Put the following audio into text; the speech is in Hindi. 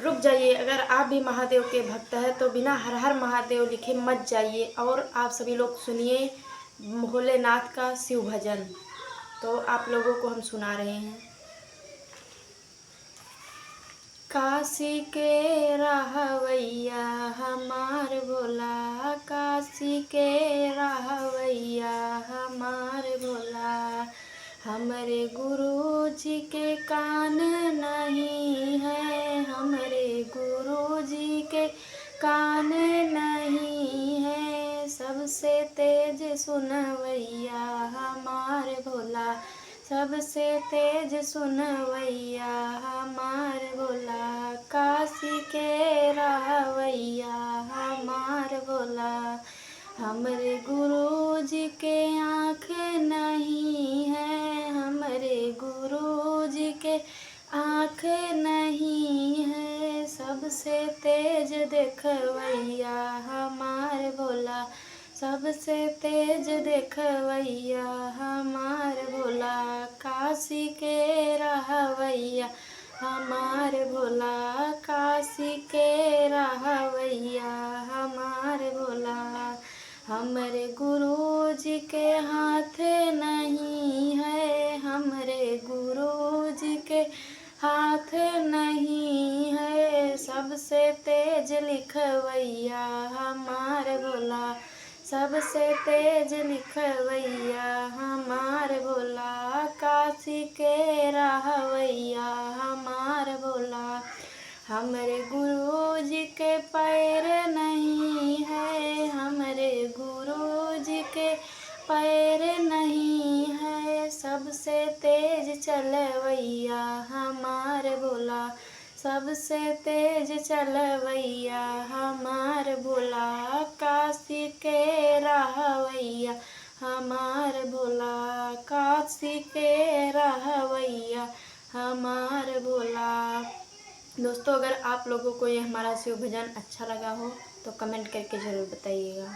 रुक जाइए, अगर आप भी महादेव के भक्त हैं तो बिना हर हर महादेव लिखे मत जाइए। और आप सभी लोग सुनिए भोलेनाथ का शिव भजन। तो आप लोगों को हम सुना रहे हैं। काशी के रहवैया हमार भोला, काशी के रहवैया हमार भोला। हमरे गुरु जी के कान नहीं है, हमरे गुरु जी के कान नहीं है। सबसे तेज सुनवैया हमार भोला, सबसे तेज सुनवैया हमार भोला। काशी के रहवैया हमार भोला। हमरे गुरु जी के आँख नहीं है, हमरे गुरु जी के आँख नहीं है। सबसे तेज देखवैया हमार भोला, सबसे तेज देखवैया हमार भोला। काशी के रहवैया हमार भोला, काशी के रहवैया हमार भोला। हमरे गुरु जी के हाथ नहीं है, हमरे गुरु जी के हाथ नहीं है। सबसे तेज लिखवैया हमार भोला, सबसे तेज लिखवैया हमार भोला। काशी के रहवैया हमार भोला। हमरे गुरु जी के पैर नहीं है, हमरे गुरु जी के पैर नहीं है। सबसे तेज चलवैया हमार भोला, सबसे तेज चलवैया हमार भोला। काशी के रहवैया हमार भोला, काशी के रहवैया हमार भोला। दोस्तों, अगर आप लोगों को ये हमारा शिव भजन अच्छा लगा हो तो कमेंट करके ज़रूर बताइएगा।